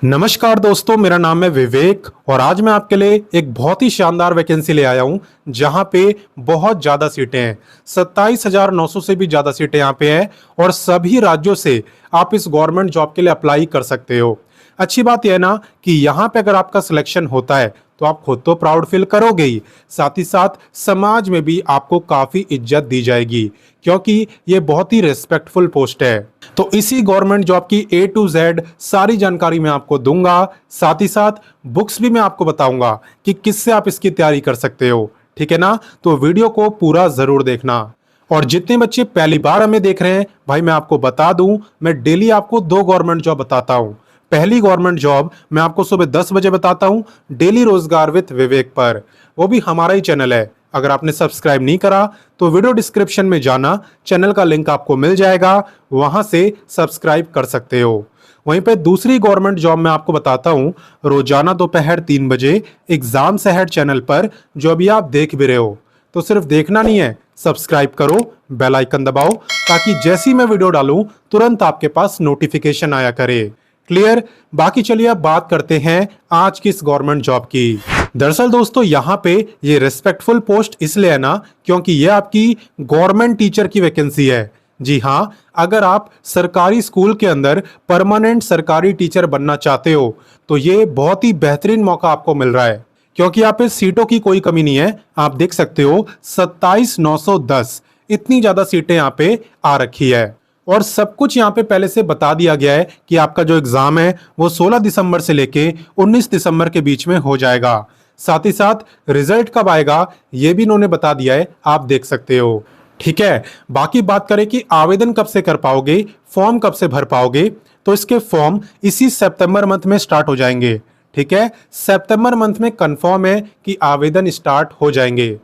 नमस्कार दोस्तों, मेरा नाम है विवेक और आज मैं आपके लिए एक बहुत ही शानदार वैकेंसी ले आया हूं जहां पे बहुत ज़्यादा सीटें हैं। 27,900 से भी ज़्यादा सीटें यहां पे हैं और सभी राज्यों से आप इस गवर्नमेंट जॉब के लिए अप्लाई कर सकते हो। अच्छी बात यह है ना कि यहाँ पे अगर आपका सिलेक्शन होता है तो आप खुद तो प्राउड फील करोगे ही, साथ ही साथ समाज में भी आपको काफ़ी इज्जत दी जाएगी क्योंकि ये बहुत ही रेस्पेक्टफुल पोस्ट है। तो इसी गवर्नमेंट जॉब की A to Z सारी जानकारी मैं आपको दूंगा, साथ ही साथ बुक्स भी मैं आपको बताऊंगा कि किससे आप इसकी तैयारी कर सकते हो। ठीक है ना? तो वीडियो को पूरा जरूर देखना। और जितने बच्चे पहली बार हमें देख रहे हैं, भाई मैं आपको बता दूं, मैं डेली आपको 2 गवर्नमेंट जॉब बताता हूं। पहली गवर्नमेंट जॉब मैं आपको सुबह 10 बजे बताता हूं, डेली रोजगार विद विवेक पर, वो भी हमारा ही चैनल है। अगर आपने सब्सक्राइब नहीं करा तो वीडियो डिस्क्रिप्शन में जाना, चैनल का लिंक आपको मिल जाएगा, वहां से सब्सक्राइब कर सकते हो। वहीं पे दूसरी गवर्नमेंट जॉब मैं आपको बताता हूं, रोजाना दोपहर 3 बजे एग्जाम्स अहेड चैनल पर, जो अभी आप देख भी रहे हो। तो सिर्फ देखना नहीं है, सब्सक्राइब करो, बेल आइकन दबाओ ताकि जैसी मैं वीडियो डालूं तुरंत आपके पास नोटिफिकेशन आया करे। क्लियर? बाकी चलिए अब बात करते हैं आज की इस गवर्नमेंट जॉब की। दरअसल दोस्तों यहाँ पे ये रेस्पेक्टफुल पोस्ट इसलिए है ना क्योंकि ये आपकी गवर्नमेंट टीचर की वैकेंसी है। जी हाँ, अगर आप सरकारी स्कूल के अंदर परमानेंट सरकारी टीचर बनना चाहते हो तो ये बहुत ही बेहतरीन मौका आपको मिल रहा है क्योंकि यहाँ पे सीटों की कोई कमी नहीं है। आप देख सकते हो 27,910 इतनी ज्यादा सीटें यहाँ पे आ रखी है और सब कुछ यहाँ पे पहले से बता दिया गया है कि आपका जो एग्जाम है वो 16 दिसंबर से लेके 19 दिसंबर के बीच में हो जाएगा। साथ ही साथ रिजल्ट कब आएगा ये भी इन्होंने बता दिया है, आप देख सकते हो। ठीक है, बाकी बात करें कि आवेदन कब से कर पाओगे, फॉर्म कब से भर पाओगे, तो इसके फॉर्म इसी सितंबर मंथ में स्टार्ट हो जाएंगे। ठीक है, सितंबर मंथ में कंफर्म है कि आवेदन स्टार्ट हो जाएंगे।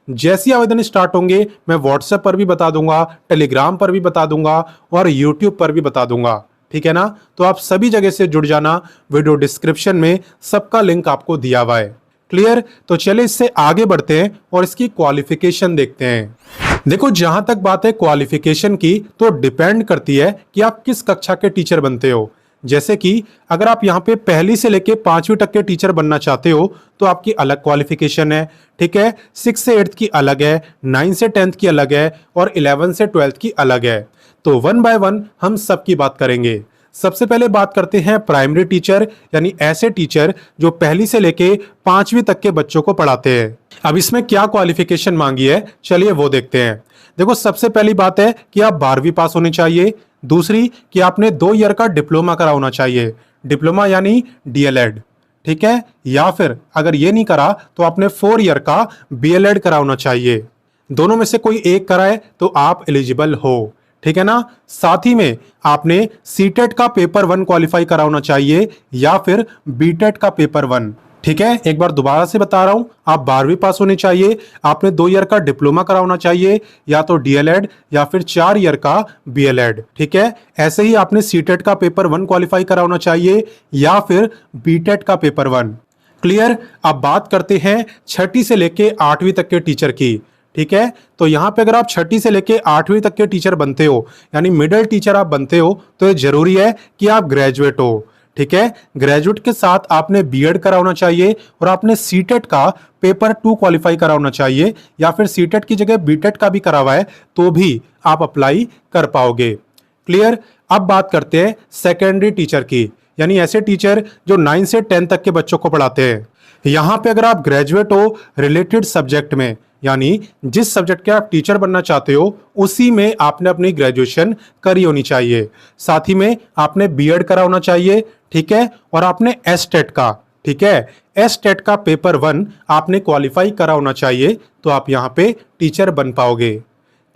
जैसे ही आवेदन स्टार्ट होंगे मैं व्हाट्सएप पर भी बता दूंगा, टेलीग्राम पर भी बता दूंगा और यूट्यूब पर भी बता दूंगा। ठीक है ना? तो आप सभी जगह से जुड़ जाना, वीडियो डिस्क्रिप्शन में सबका लिंक आपको दिया हुआ है। क्लियर? तो चलिए इससे आगे बढ़ते हैं और इसकी क्वालिफिकेशन देखते हैं। देखो, जहां तक बात है क्वालिफिकेशन की तो डिपेंड करती है कि आप किस कक्षा के टीचर बनते हो। जैसे कि अगर आप यहाँ पे पहली से लेके 5वीं तक के टीचर बनना चाहते हो तो आपकी अलग क्वालिफिकेशन है। ठीक है, 6 से 8th की अलग है, 9 से 10th की अलग है और 11 से 12th की अलग है। तो 1 बाय 1 हम सबकी बात करेंगे। सबसे पहले बात करते हैं प्राइमरी टीचर, यानी ऐसे टीचर जो पहली से लेके 5वीं तक के बच्चों को पढ़ाते हैं। अब इसमें क्या क्वालिफिकेशन मांगी है, चलिए वो देखते हैं। देखो, सबसे पहली बात है कि आप 12वीं पास होनी चाहिए। दूसरी कि आपने 2 ईयर का डिप्लोमा करा होना चाहिए, डिप्लोमा यानी DLED। ठीक है, या फिर अगर ये नहीं करा तो आपने 4 ईयर का BLED करा होना चाहिए। दोनों में से कोई एक करा है तो आप एलिजिबल हो। ठीक है ना? साथ ही में आपने सीटेट का पेपर 1 क्वालिफाई करा होना चाहिए या फिर बीटेट का पेपर 1। ठीक है, एक बार दोबारा से बता रहा हूं, आप 12वीं पास होनी चाहिए, आपने 2 ईयर का डिप्लोमा करा होना चाहिए या तो DLED या फिर 4 ईयर का BLED। ठीक है, ऐसे ही आपने सीटेट का पेपर 1 क्वालिफाई करा होना चाहिए या फिर बीटेट का पेपर 1। क्लियर? अब बात करते हैं 6ठी से लेके 8वीं तक के टीचर की। ठीक है, तो यहाँ पे अगर आप 6ठी से लेके 8वीं तक के टीचर बनते हो यानी मिडिल टीचर आप बनते हो तो ये जरूरी है कि आप ग्रेजुएट हो। ठीक है, ग्रेजुएट के साथ आपने बीएड करा होना चाहिए और आपने सीटेट का पेपर 2 क्वालिफाई करा होना चाहिए या फिर सीटेट की जगह बीटेट का भी करा हुआ है तो भी आप अप्लाई कर पाओगे। क्लियर? अब बात करते हैं सेकेंडरी टीचर की, यानी ऐसे टीचर जो 9 से 10 तक के बच्चों को पढ़ाते हैं। यहाँ पे अगर आप ग्रेजुएट हो रिलेटेड सब्जेक्ट में, यानी जिस सब्जेक्ट के आप टीचर बनना चाहते हो उसी में आपने अपनी ग्रेजुएशन करी होनी चाहिए। साथ ही में आपने बीएड करा होना चाहिए। ठीक है, और आपने एसटेट का, ठीक है, एसटेट का पेपर 1 आपने क्वालिफाई करा होना चाहिए तो आप यहाँ पे टीचर बन पाओगे।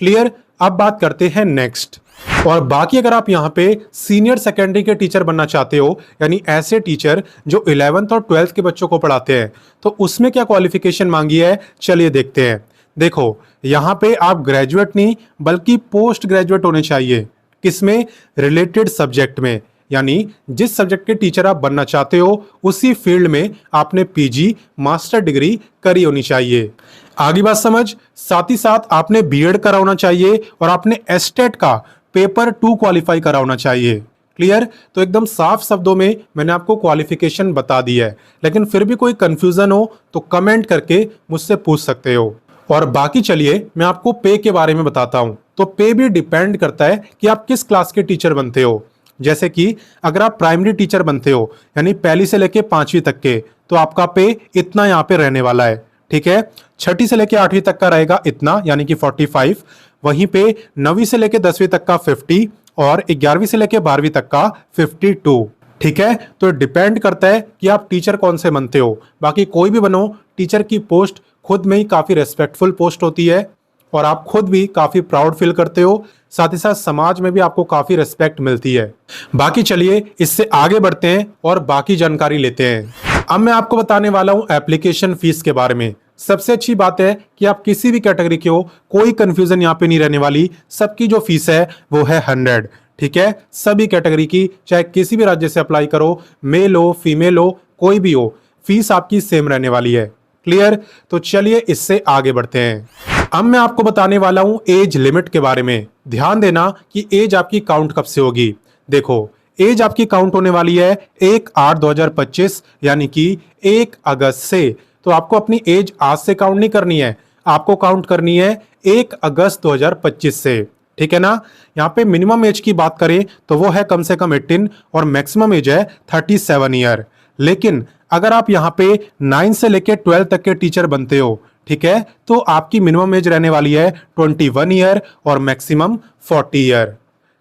क्लियर? अब बात करते हैं नेक्स्ट। और बाकी अगर आप यहाँ पे सीनियर सेकेंडरी के टीचर बनना चाहते हो यानी ऐसे टीचर जो 11th और 12th के बच्चों को पढ़ाते हैं तो उसमें क्या क्वालिफिकेशन मांगी है, चलिए देखते हैं। देखो, यहाँ पे आप ग्रेजुएट नहीं बल्कि पोस्ट ग्रेजुएट होने चाहिए। किसमें? रिलेटेड सब्जेक्ट में, यानी जिस सब्जेक्ट के टीचर आप बनना चाहते हो उसी फील्ड में आपने पीजी मास्टर डिग्री करी होनी चाहिए। आगे बात समझ? साथ ही साथ आपने बीएड करा होना चाहिए और आपने एसटेट का पेपर 2 क्वालिफाई करा होना चाहिए। क्लियर। तो एकदम साफ शब्दों में मैंने आपको क्वालिफिकेशन बता दी है, लेकिन फिर भी कोई कंफ्यूजन हो तो कमेंट करके मुझसे पूछ सकते हो। और बाकी चलिए मैं आपको पे के बारे में बताता हूं। तो पे भी डिपेंड करता है कि आप किस क्लास के टीचर बनते हो। जैसे कि अगर आप प्राइमरी टीचर बनते हो यानी पहली से लेके 5वीं तक के, तो आपका पे इतना यहाँ पे रहने वाला है। ठीक है, छठी से लेके 8वीं तक का रहेगा इतना यानी कि 45। वहीं पे 9वीं से लेके 10वीं तक का 50 और 11वीं से लेके 12वीं तक का 52। ठीक है, तो डिपेंड करता है कि आप टीचर कौन से बनते हो। बाकी कोई भी बनो, टीचर की पोस्ट खुद में ही काफी रेस्पेक्टफुल पोस्ट होती है और आप खुद भी काफी प्राउड फील करते हो। साथ ही साथ समाज में भी आपको काफी रेस्पेक्ट मिलती है। बाकी चलिए इससे आगे बढ़ते हैं और बाकी जानकारी लेते हैं। अब मैं आपको बताने वाला हूं एप्लीकेशन फीस के बारे में। सबसे अच्छी बात है कि आप किसी भी कैटेगरी के हो, कोई कंफ्यूजन यहाँ पे नहीं रहने वाली। सबकी जो फीस है वो है 100। ठीक है, सभी कैटेगरी की, चाहे किसी भी राज्य से अप्लाई करो, मेल हो फीमेल हो कोई भी हो, फीस आपकी सेम रहने वाली है। क्लियर। तो चलिए इससे आगे बढ़ते हैं। अब मैं आपको बताने वाला हूं एज लिमिट के बारे में। ध्यान देना कि एज आपकी काउंट कब से होगी। देखो, एज आपकी काउंट होने वाली है 1/8/2025 यानी कि 1 अगस्त से। तो आपको अपनी एज आज से काउंट नहीं करनी है, आपको काउंट करनी है 1 अगस्त 2025 से। ठीक है ना। यहाँ पे मिनिमम एज की बात करें तो वो है कम से कम 18 और मैक्सिमम एज है 37 ईयर। लेकिन अगर आप यहाँ पे 9 से लेके 12 तक के टीचर बनते हो, ठीक है, तो आपकी मिनिमम एज रहने वाली है 21 ईयर और मैक्सिमम 40 ईयर।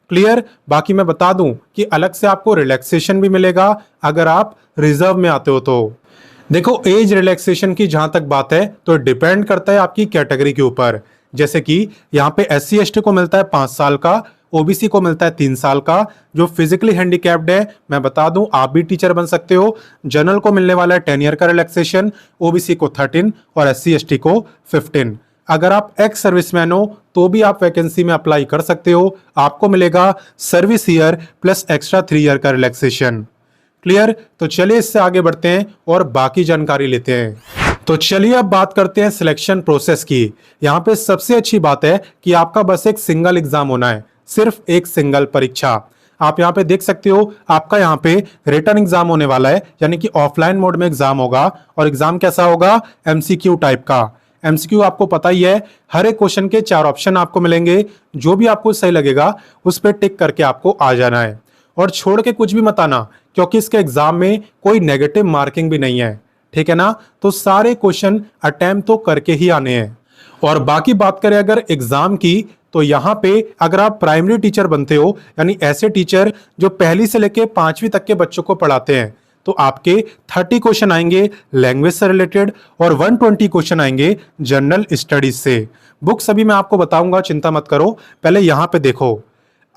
क्लियर। बाकी मैं बता दूं कि अलग से आपको रिलैक्सेशन भी मिलेगा अगर आप रिजर्व में आते हो तो। देखो, एज रिलैक्सेशन की जहां तक बात है तो डिपेंड करता है आपकी कैटेगरी के ऊपर। जैसे कि यहाँ पे SC/ST को मिलता है 5 साल का, OBC को मिलता है 3 साल का। जो फिजिकली हैंडीकैप्ड है, मैं बता दूं आप भी टीचर बन सकते हो। जनरल को मिलने वाला है 10 ईयर का रिलैक्सेशन, OBC को 13 और SC/ST को 15। अगर आप एक्स सर्विसमैन हो तो भी आप वैकेंसी में अप्लाई कर सकते हो, आपको मिलेगा service year plus extra 3 year का रिलैक्सेशन। क्लियर। तो चलिए इससे आगे बढ़ते हैं और बाकी जानकारी लेते हैं। तो चलिए अब बात करते हैं सिलेक्शन प्रोसेस की। यहाँ पे सबसे अच्छी बात है कि आपका बस एक सिंगल एग्जाम होना है, सिर्फ एक सिंगल परीक्षा। आप यहाँ पे देख सकते हो आपका यहाँ पे रिटन एग्जाम होने वाला है, यानी कि ऑफलाइन मोड में एग्जाम होगा। और एग्जाम कैसा होगा? MCQ टाइप का। MCQ आपको पता ही है, हर एक क्वेश्चन के 4 ऑप्शन आपको मिलेंगे, जो भी आपको सही लगेगा उस पर टिक करके आपको आ जाना है और छोड़ के कुछ भी मत आना, क्योंकि इसके एग्जाम में कोई नेगेटिव मार्किंग भी नहीं है। ठीक है ना। तो सारे क्वेश्चन अटेम्प्ट तो करके ही आने हैं। और बाकी बात करें अगर एग्जाम की, तो यहाँ पे अगर आप प्राइमरी टीचर बनते हो, यानी ऐसे टीचर जो पहली से लेके 5वीं तक के बच्चों को पढ़ाते हैं, तो आपके 30 क्वेश्चन आएंगे लैंग्वेज से रिलेटेड और 120 क्वेश्चन आएंगे जनरल स्टडीज से। बुक्स अभी मैं आपको बताऊंगा, चिंता मत करो। पहले यहाँ पे देखो,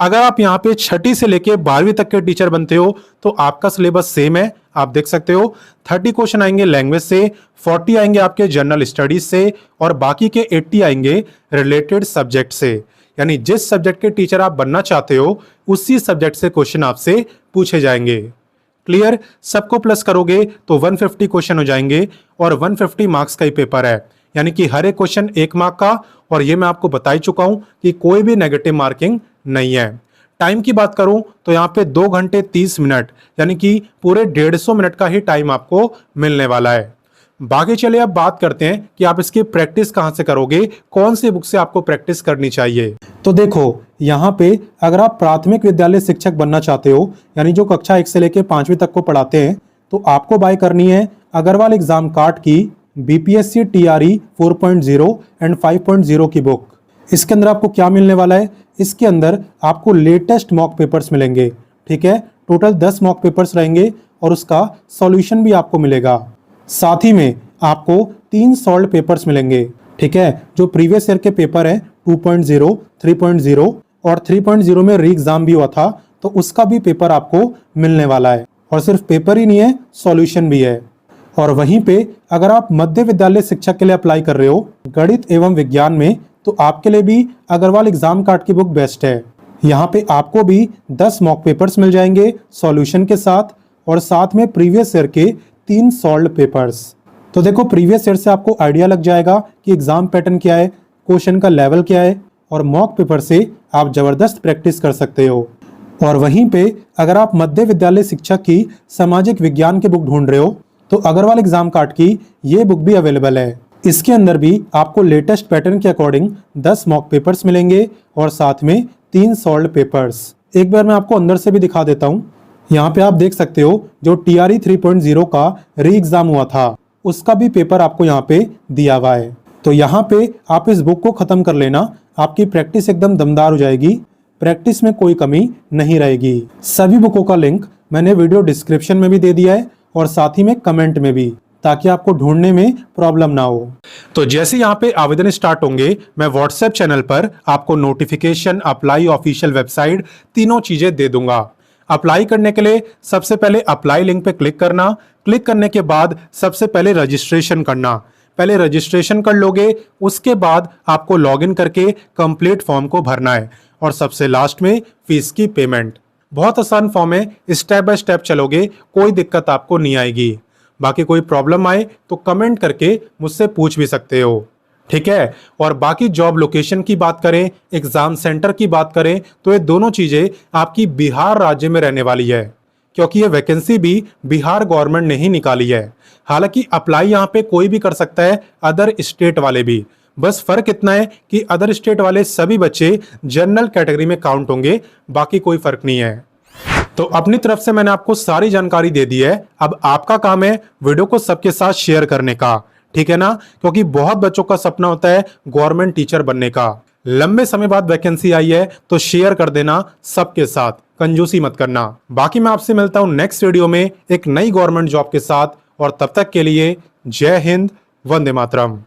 अगर आप यहाँ पे छठी से लेके 12वीं तक के टीचर बनते हो तो आपका सिलेबस सेम है। आप देख सकते हो 30 क्वेश्चन आएंगे लैंग्वेज से, 40 आएंगे आपके जनरल स्टडीज से और बाकी के 80 आएंगे रिलेटेड सब्जेक्ट से। यानी जिस सब्जेक्ट के टीचर आप बनना चाहते हो उसी सब्जेक्ट से क्वेश्चन आपसे पूछे जाएंगे। क्लियर। सबको प्लस करोगे तो 150 क्वेश्चन हो जाएंगे और 150 मार्क्स का ही पेपर है, यानी कि हर एक क्वेश्चन 1 मार्क का। और ये मैं आपको बता ही चुका हूं कि कोई भी नेगेटिव मार्किंग नहीं है। टाइम की बात करूं तो यहाँ पे 2 घंटे 30 मिनट यानी कि पूरे 150 मिनट का ही टाइम आपको मिलने वाला है। बाकी चलिए अब बात करते हैं कि आप इसकी प्रैक्टिस कहां से करोगे, कौन सी बुक से आपको प्रैक्टिस करनी चाहिए। तो देखो, यहाँ पे अगर आप प्राथमिक विद्यालय शिक्षक बनना चाहते हो, यानी जो कक्षा 1 से लेकर 5वीं तक को पढ़ाते हैं, तो आपको बाय करनी है अग्रवाल एग्जाम कार्ड की BPSC TRE 4.0 एंड 5.0 की बुक। इसके अंदर आपको क्या मिलने वाला है? इसके अंदर आपको लेटेस्ट मॉक पेपर्स मिलेंगे। ठीक है, टोटल 10 मॉक पेपर्स रहेंगे और उसका सॉल्यूशन भी आपको मिलेगा। साथ ही में आपको 3 सॉल्व पेपर्स मिलेंगे। ठीक है, जो प्रीवियस ईयर के पेपर है 2.0, 3.0 और 3.0 में री एग्जाम भी हुआ था, तो उसका भी पेपर आपको मिलने वाला है। और सिर्फ पेपर ही नहीं है, सॉल्यूशन भी है। और वहीं पे अगर आप मध्य विद्यालय शिक्षक के लिए अप्लाई कर रहे हो गणित एवं विज्ञान में, तो आपके लिए भी अग्रवाल एग्जाम कार्ड की बुक बेस्ट है। यहाँ पे आपको भी 10 मॉक पेपर्स मिल जाएंगे सॉल्यूशन के साथ और साथ में प्रीवियस ईयर के 3 सॉल्व पेपर्स। तो देखो, प्रीवियस ईयर से आपको आइडिया लग जाएगा कि एग्जाम पैटर्न क्या है, क्वेश्चन का लेवल क्या है और मॉक पेपर से आप जबरदस्त प्रैक्टिस कर सकते हो। और वहीं पे अगर आप मध्य विद्यालय शिक्षक की सामाजिक विज्ञान की बुक ढूंढ रहे हो तो अग्रवाल एग्जाम कार्ड की ये बुक भी अवेलेबल है। इसके अंदर भी आपको लेटेस्ट पैटर्न के अकॉर्डिंग 10 मॉक पेपर्स मिलेंगे और साथ में 3 सॉल्व्ड पेपर्स। एक बार मैं आपको अंदर से भी दिखा देता हूँ। यहाँ पे आप देख सकते हो जो TRE 3.0 का री एग्जाम हुआ था उसका भी पेपर आपको यहाँ पे दिया हुआ है। तो यहाँ पे आप इस बुक को खत्म कर लेना, आपकी प्रैक्टिस एकदम दमदार हो जाएगी, प्रैक्टिस में कोई कमी नहीं रहेगी। सभी बुकों का लिंक मैंने वीडियो डिस्क्रिप्शन में भी दे दिया है और साथ ही में कमेंट में भी, ताकि आपको ढूंढने में प्रॉब्लम ना हो। तो जैसे यहाँ पे आवेदन स्टार्ट होंगे मैं व्हाट्सएप चैनल पर आपको नोटिफिकेशन, अप्लाई, ऑफिशियल वेबसाइट तीनों चीजें दे दूंगा। अप्लाई करने के लिए सबसे पहले अप्लाई लिंक पे क्लिक करना, क्लिक करने के बाद सबसे पहले रजिस्ट्रेशन करना। पहले रजिस्ट्रेशन कर लोगे, उसके बाद आपको लॉगिन करके कंप्लीट फॉर्म को भरना है और सबसे लास्ट में फीस की पेमेंट। बहुत आसान फॉर्म है, स्टेप बाय स्टेप चलोगे, कोई दिक्कत आपको नहीं आएगी। बाकी कोई प्रॉब्लम आए तो कमेंट करके मुझसे पूछ भी सकते हो, ठीक है। और बाकी जॉब लोकेशन की बात करें, एग्जाम सेंटर की बात करें तो ये दोनों चीजें आपकी बिहार राज्य में रहने वाली है, क्योंकि ये वैकेंसी भी बिहार गवर्नमेंट ने ही निकाली है। हालांकि अप्लाई यहाँ पे कोई भी कर सकता है, अदर स्टेट वाले भी। बस फर्क इतना है कि अदर स्टेट वाले सभी बच्चे जनरल कैटेगरी में काउंट होंगे, बाकी कोई फर्क नहीं है। तो अपनी तरफ से मैंने आपको सारी जानकारी दे दी है। अब आपका काम है वीडियो को सबके साथ शेयर करने का, ठीक है ना, क्योंकि बहुत बच्चों का सपना होता है गवर्नमेंट टीचर बनने का। लंबे समय बाद वैकेंसी आई है तो शेयर कर देना सबके साथ, कंजूसी मत करना। बाकी मैं आपसे मिलता हूं नेक्स्ट वीडियो में एक नई गवर्नमेंट जॉब के साथ, और तब तक के लिए जय हिंद, वंदे मातरम।